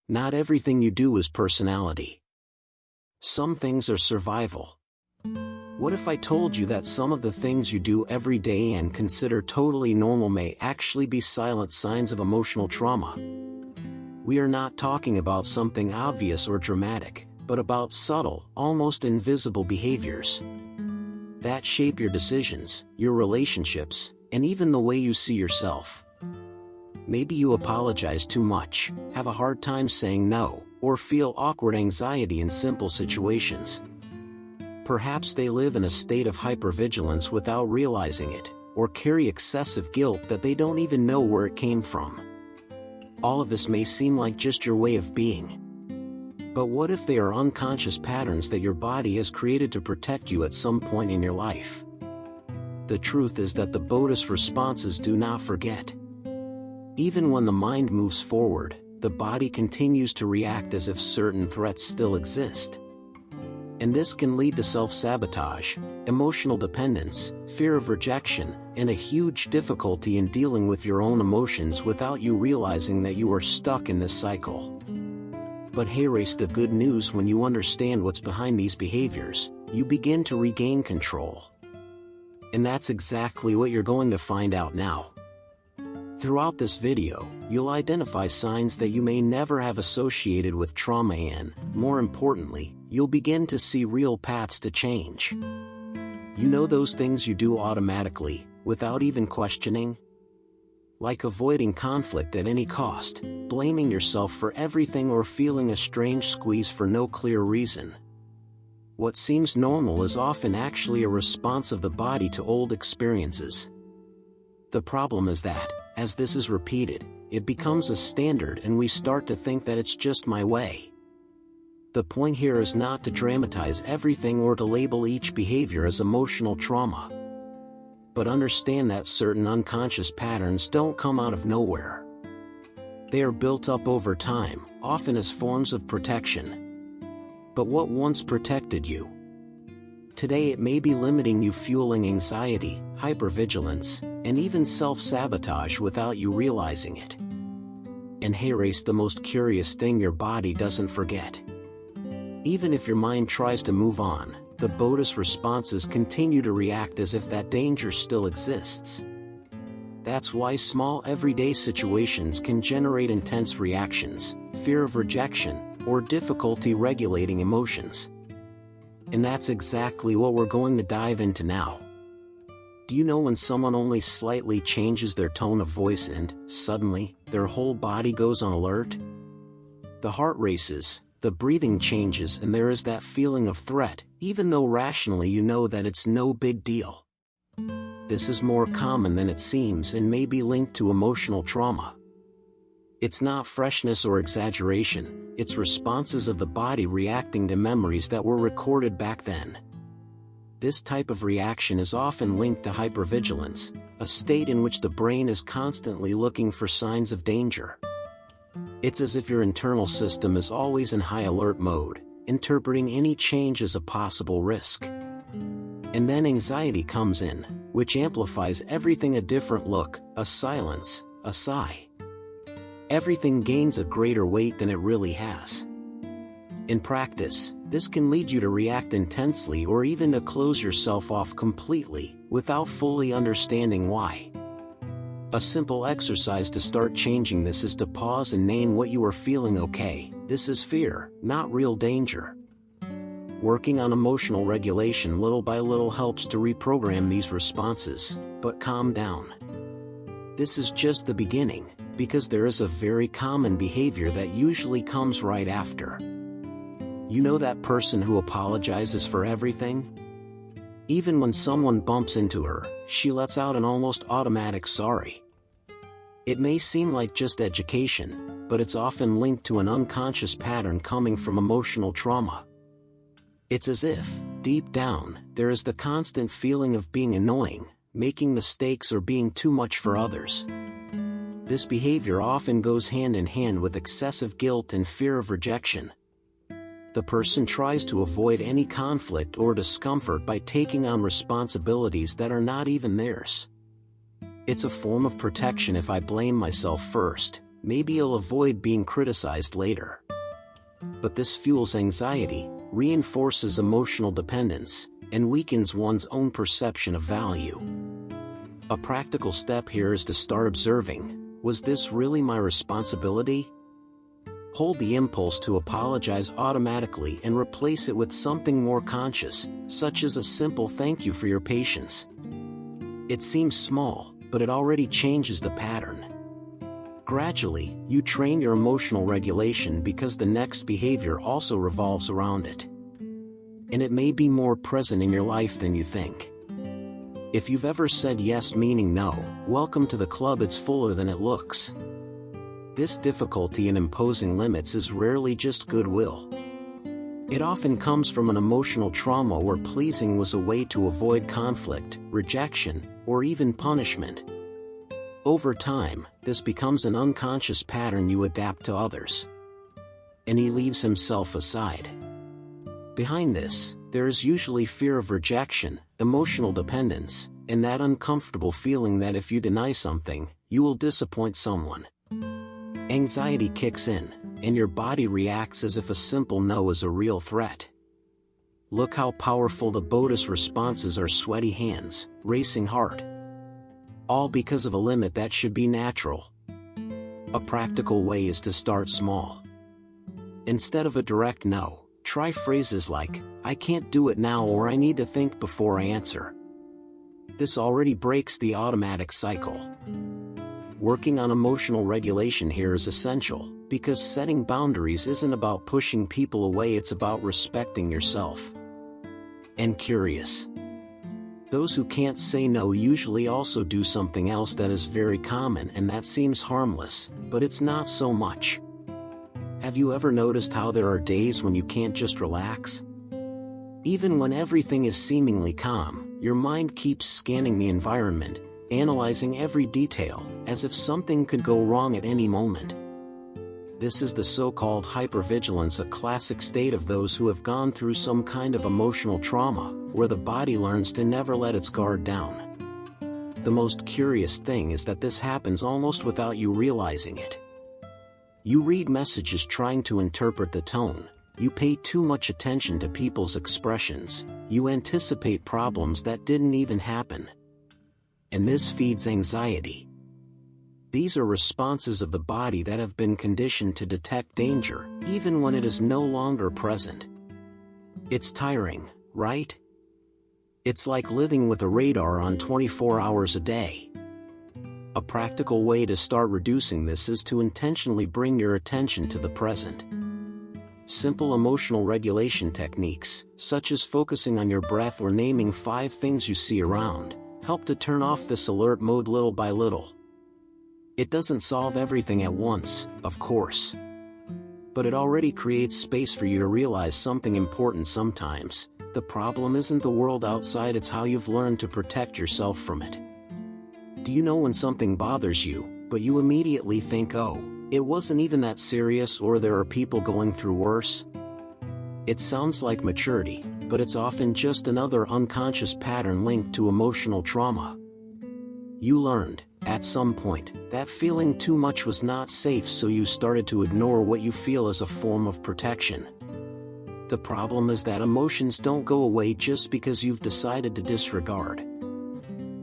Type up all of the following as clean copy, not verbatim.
Not everything you do is personality. Some things are survival. What if I told you that some of the things you do every day and consider totally normal may actually be silent signs of emotional trauma? We are not talking about something obvious or dramatic, but about subtle, almost invisible behaviors that shape your decisions, your relationships, and even the way you see yourself. Maybe you apologize too much, have a hard time saying no, or feel awkward anxiety in simple situations. Perhaps they live in a state of hypervigilance without realizing it, or carry excessive guilt that they don't even know where it came from. All of this may seem like just your way of being. But what if they are unconscious patterns that your body has created to protect you at some point in your life? The truth is that the Bodhi's responses do not forget. Even when the mind moves forward, the body continues to react as if certain threats still exist. And this can lead to self-sabotage, emotional dependence, fear of rejection, and a huge difficulty in dealing with your own emotions without you realizing that you are stuck in this cycle. But here's the good news: when you understand what's behind these behaviors, you begin to regain control. And that's exactly what you're going to find out now. Throughout this video, you'll identify signs that you may never have associated with trauma and, more importantly, you'll begin to see real paths to change. You know those things you do automatically, without even questioning? Like avoiding conflict at any cost, blaming yourself for everything, or feeling a strange squeeze for no clear reason. What seems normal is often actually a response of the body to old experiences. The problem is that, as this is repeated, it becomes a standard and we start to think that it's just my way. The point here is not to dramatize everything or to label each behavior as emotional trauma. But understand that certain unconscious patterns don't come out of nowhere. They are built up over time, often as forms of protection. But what once protected you? Today it may be limiting you, fueling anxiety, hypervigilance, and even self-sabotage without you realizing it. And here's the most curious thing your body doesn't forget. Even if your mind tries to move on, the Bodhi's responses continue to react as if that danger still exists. That's why small everyday situations can generate intense reactions, fear of rejection, or difficulty regulating emotions. And that's exactly what we're going to dive into now. Do you know when someone only slightly changes their tone of voice and, suddenly, their whole body goes on alert? The heart races, the breathing changes, and there is that feeling of threat, even though rationally you know that it's no big deal. This is more common than it seems and may be linked to emotional trauma. It's not freshness or exaggeration, it's responses of the body reacting to memories that were recorded back then. This type of reaction is often linked to hypervigilance, a state in which the brain is constantly looking for signs of danger. It's as if your internal system is always in high alert mode, interpreting any change as a possible risk. And then anxiety comes in, which amplifies everything: a different look, a silence, a sigh. Everything gains a greater weight than it really has. In practice, this can lead you to react intensely or even to close yourself off completely, without fully understanding why. A simple exercise to start changing this is to pause and name what you are feeling. Okay, this is fear, not real danger. Working on emotional regulation little by little helps to reprogram these responses, but calm down. This is just the beginning, because there is a very common behavior that usually comes right after. You know that person who apologizes for everything? Even when someone bumps into her, she lets out an almost automatic sorry. It may seem like just education, but it's often linked to an unconscious pattern coming from emotional trauma. It's as if, deep down, there is the constant feeling of being annoying, making mistakes, or being too much for others. This behavior often goes hand in hand with excessive guilt and fear of rejection. The person tries to avoid any conflict or discomfort by taking on responsibilities that are not even theirs. It's a form of protection. If I blame myself first, maybe you'll avoid being criticized later. But this fuels anxiety, reinforces emotional dependence, and weakens one's own perception of value. A practical step here is to start observing, was this really my responsibility? Hold the impulse to apologize automatically and replace it with something more conscious, such as a simple thank you for your patience. It seems small, but it already changes the pattern. Gradually, you train your emotional regulation because the next behavior also revolves around it. And it may be more present in your life than you think. If you've ever said yes meaning no, welcome to the club. It's fuller than it looks. This difficulty in imposing limits is rarely just goodwill. It often comes from an emotional trauma where pleasing was a way to avoid conflict, rejection, or even punishment. Over time, this becomes an unconscious pattern you adapt to others. And he leaves himself aside. Behind this, there is usually fear of rejection, emotional dependence, and that uncomfortable feeling that if you deny something, you will disappoint someone. Anxiety kicks in, and your body reacts as if a simple no is a real threat. Look how powerful the body's responses are: sweaty hands, racing heart. All because of a limit that should be natural. A practical way is to start small. Instead of a direct no, try phrases like, "I can't do it now," or "I need to think before I answer." This already breaks the automatic cycle. Working on emotional regulation here is essential, because setting boundaries isn't about pushing people away, it's about respecting yourself. And curious. Those who can't say no usually also do something else that is very common, and that seems harmless, but it's not so much. Have you ever noticed how there are days when you can't just relax? Even when everything is seemingly calm, your mind keeps scanning the environment, analyzing every detail, as if something could go wrong at any moment. This is the so-called hypervigilance, a classic state of those who have gone through some kind of emotional trauma, where the body learns to never let its guard down. The most curious thing is that this happens almost without you realizing it. You read messages trying to interpret the tone, you pay too much attention to people's expressions, you anticipate problems that didn't even happen. And this feeds anxiety. These are responses of the body that have been conditioned to detect danger, even when it is no longer present. It's tiring, right? It's like living with a radar on 24 hours a day. A practical way to start reducing this is to intentionally bring your attention to the present. Simple emotional regulation techniques, such as focusing on your breath or naming 5 things you see around, help to turn off this alert mode little by little. It doesn't solve everything at once, of course. But it already creates space for you to realize something important. Sometimes, the problem isn't the world outside, it's how you've learned to protect yourself from it. Do you know when something bothers you, but you immediately think, "Oh, it wasn't even that serious," or "there are people going through worse"? It sounds like maturity, but it's often just another unconscious pattern linked to emotional trauma. You learned, at some point, that feeling too much was not safe, so you started to ignore what you feel as a form of protection. The problem is that emotions don't go away just because you've decided to disregard.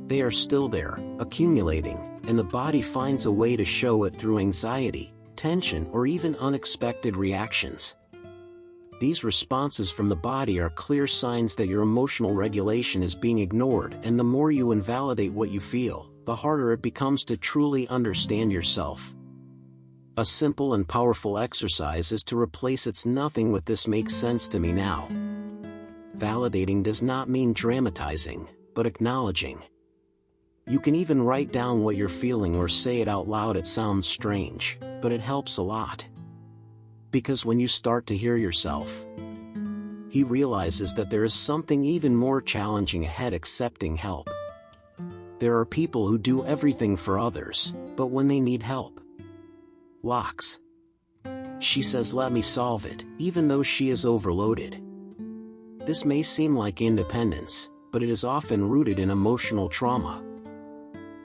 They are still there, accumulating, and the body finds a way to show it through anxiety, tension, or even unexpected reactions. These responses from the body are clear signs that your emotional regulation is being ignored, and the more you invalidate what you feel, the harder it becomes to truly understand yourself. A simple and powerful exercise is to replace "it's nothing" with "this makes sense to me now." Validating does not mean dramatizing, but acknowledging. You can even write down what you're feeling or say it out loud. It sounds strange, but it helps a lot. Because when you start to hear yourself, he realizes that there is something even more challenging ahead: accepting help. There are people who do everything for others, but when they need help, locks. She says, "Let me solve it," even though she is overloaded. This may seem like independence, but it is often rooted in emotional trauma.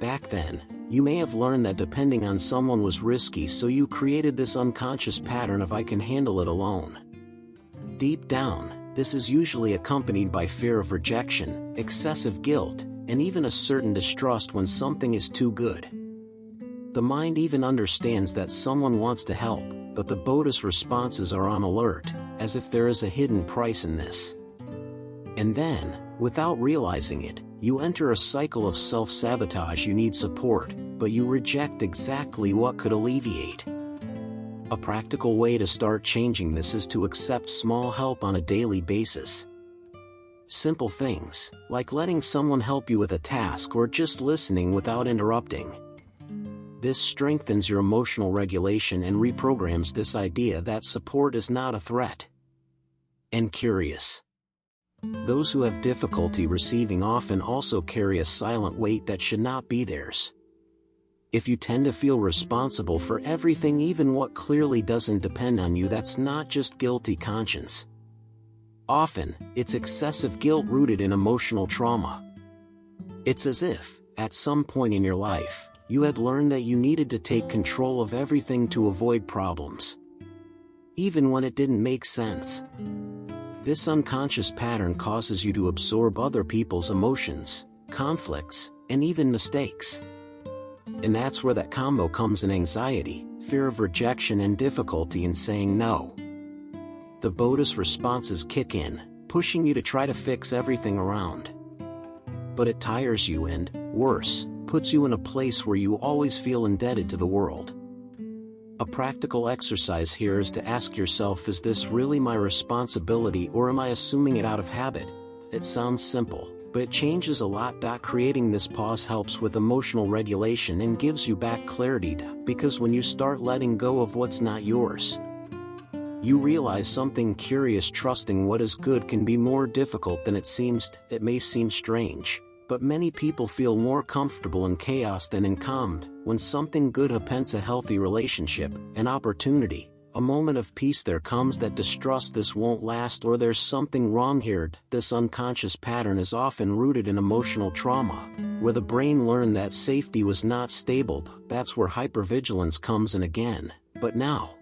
Back then, You may have learned that depending on someone was risky, so you created this unconscious pattern of "I can handle it alone." Deep down, this is usually accompanied by fear of rejection, excessive guilt, and even a certain distrust when something is too good. The mind even understands that someone wants to help, but the botus responses are on alert, as if there is a hidden price in this. And then, without realizing it, you enter a cycle of self-sabotage. You need support, but you reject exactly what could alleviate. A practical way to start changing this is to accept small help on a daily basis. Simple things, like letting someone help you with a task or just listening without interrupting. This strengthens your emotional regulation and reprograms this idea that support is not a threat. And curious. Those who have difficulty receiving often also carry a silent weight that should not be theirs. If you tend to feel responsible for everything, even what clearly doesn't depend on you, that's not just guilty conscience. Often, it's excessive guilt rooted in emotional trauma. It's as if, at some point in your life, you had learned that you needed to take control of everything to avoid problems, even when it didn't make sense. This unconscious pattern causes you to absorb other people's emotions, conflicts, and even mistakes. And that's where that combo comes in: anxiety, fear of rejection, and difficulty in saying no. The botus responses kick in, pushing you to try to fix everything around. But it tires you and, worse, puts you in a place where you always feel indebted to the world. A practical exercise here is to ask yourself, is this really my responsibility, or am I assuming it out of habit? It sounds simple, but it changes a lot. Creating this pause helps with emotional regulation and gives you back clarity, because when you start letting go of what's not yours, you realize something curious: trusting what is good can be more difficult than it seems. It may seem strange, but many people feel more comfortable in chaos than in calm. When something good happens, a healthy relationship, an opportunity, a moment of peace, there comes that distrust: this won't last, or there's something wrong here. This unconscious pattern is often rooted in emotional trauma, where the brain learned that safety was not stable. That's where hypervigilance comes in again, but now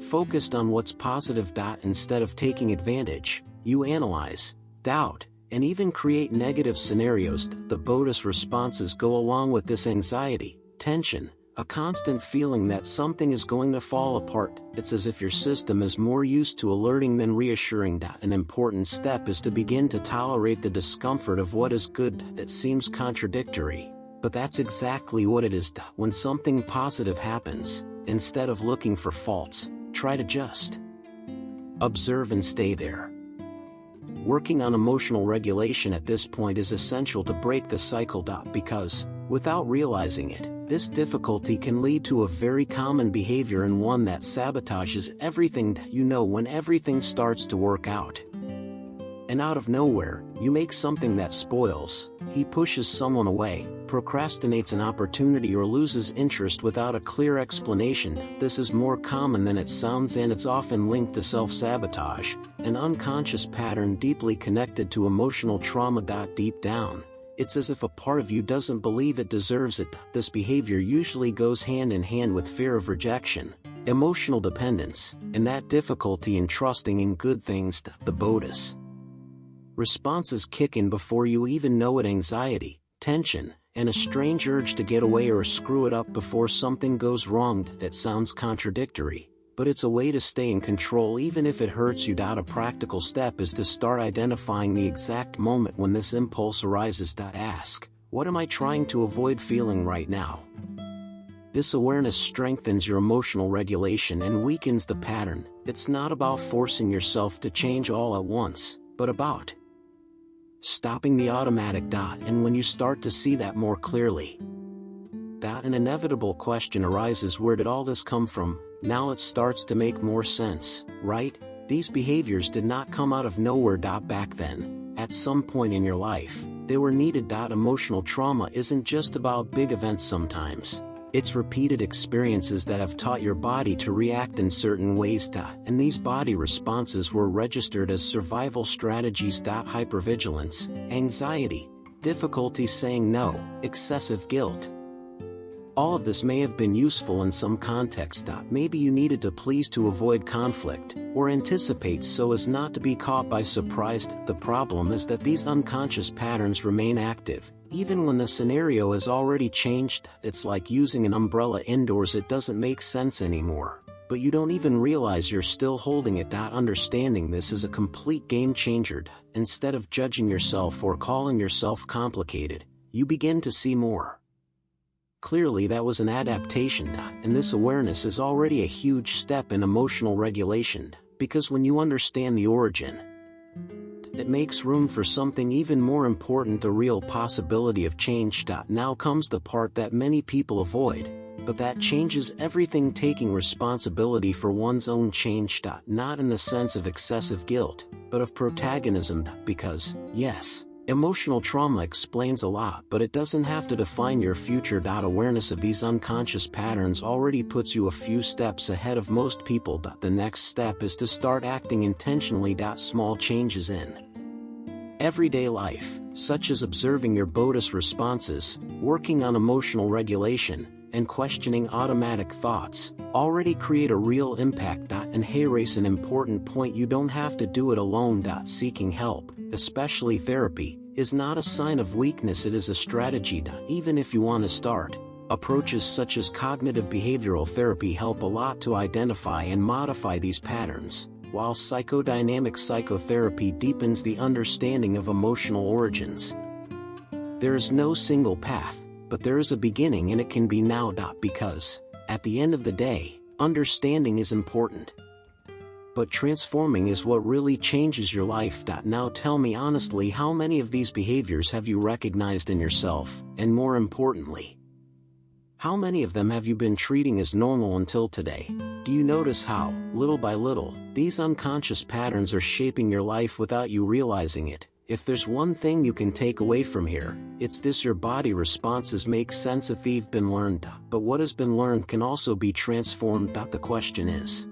focused on what's positive. Instead of taking advantage, you analyze, doubt, and even create negative scenarios. The botus responses go along with this: anxiety, tension, a constant feeling that something is going to fall apart. It's as if your system is more used to alerting than reassuring. An important step is to begin to tolerate the discomfort of what is good. It seems contradictory, but that's exactly what it is. When something positive happens, instead of looking for faults, try to just observe and stay there. Working on emotional regulation at this point is essential to break the cycle. Because, without realizing it, this difficulty can lead to a very common behavior, and one that sabotages everything. When everything starts to work out, and out of nowhere, you make something that spoils. He pushes someone away, procrastinates an opportunity, or loses interest without a clear explanation. This is more common than it sounds, and it's often linked to self-sabotage, an unconscious pattern deeply connected to emotional trauma. Deep down, it's as if a part of you doesn't believe it deserves it. This behavior usually goes hand in hand with fear of rejection, emotional dependence, and that difficulty in trusting in good things. The botus responses kick in before you even know it: anxiety, tension, and a strange urge to get away or screw it up before something goes wrong. It sounds contradictory, but it's a way to stay in control even if it hurts you. A practical step is to start identifying the exact moment when this impulse arises. Ask, what am I trying to avoid feeling right now? This awareness strengthens your emotional regulation and weakens the pattern. It's not about forcing yourself to change all at once, but about stopping the automatic. And when you start to see that more clearly, an inevitable question arises: where did all this come from? Now it starts to make more sense, right? These behaviors did not come out of nowhere. Back then, at some point in your life, they were needed. Emotional trauma isn't just about big events. Sometimes it's repeated experiences that have taught your body to react in certain ways. And these body responses were registered as survival strategies. Hypervigilance, anxiety, difficulty saying no, excessive guilt, All of this may have been useful in some context. Maybe you needed to please to avoid conflict, or anticipate so as not to be caught by surprise. The problem is that these unconscious patterns remain active, even when the scenario has already changed. It's like using an umbrella indoors. It doesn't make sense anymore, but you don't even realize you're still holding it. Understanding this is a complete game changer. Instead of judging yourself or calling yourself complicated, you begin to see more clearly. That was an adaptation, and this awareness is already a huge step in emotional regulation, because when you understand the origin, it makes room for something even more important, the real possibility of change. Now comes the part that many people avoid, but that changes everything: taking responsibility for one's own change. Not in the sense of excessive guilt, but of protagonism, because, yes, emotional trauma explains a lot, but it doesn't have to define your future. Awareness of these unconscious patterns already puts you a few steps ahead of most people. The next step is to start acting intentionally. Small changes in everyday life, such as observing your bodhi's responses, working on emotional regulation, and questioning automatic thoughts, already create a real impact. And hey, raise an important point: you don't have to do it alone. Seeking help, especially therapy, is not a sign of weakness, it is a strategy. Even if you want to start, approaches such as cognitive behavioral therapy help a lot to identify and modify these patterns, while psychodynamic psychotherapy deepens the understanding of emotional origins. There is no single path, but there is a beginning, and it can be now. Because, at the end of the day, understanding is important, but transforming is what really changes your life. Now tell me honestly, how many of these behaviors have you recognized in yourself, and more importantly, how many of them have you been treating as normal until today? Do you notice how, little by little, these unconscious patterns are shaping your life without you realizing it? If there's one thing you can take away from here, it's this: your body responses make sense if they've been learned, but what has been learned can also be transformed. The question is,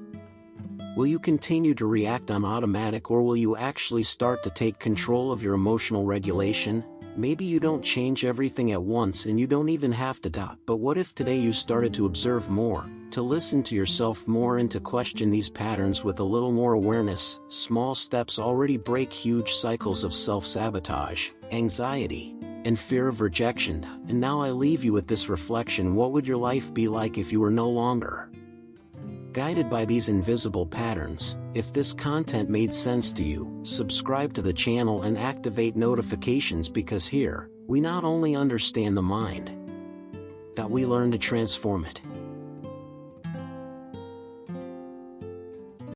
will you continue to react on automatic, or will you actually start to take control of your emotional regulation? Maybe you don't change everything at once, and you don't even have to. But what if today you started to observe more, to listen to yourself more, and to question these patterns with a little more awareness? Small steps already break huge cycles of self-sabotage, anxiety, and fear of rejection. And now I leave you with this reflection: what would your life be like if you were no longer guided by these invisible patterns? If this content made sense to you, subscribe to the channel and activate notifications, because here, we not only understand the mind, we learn to transform it.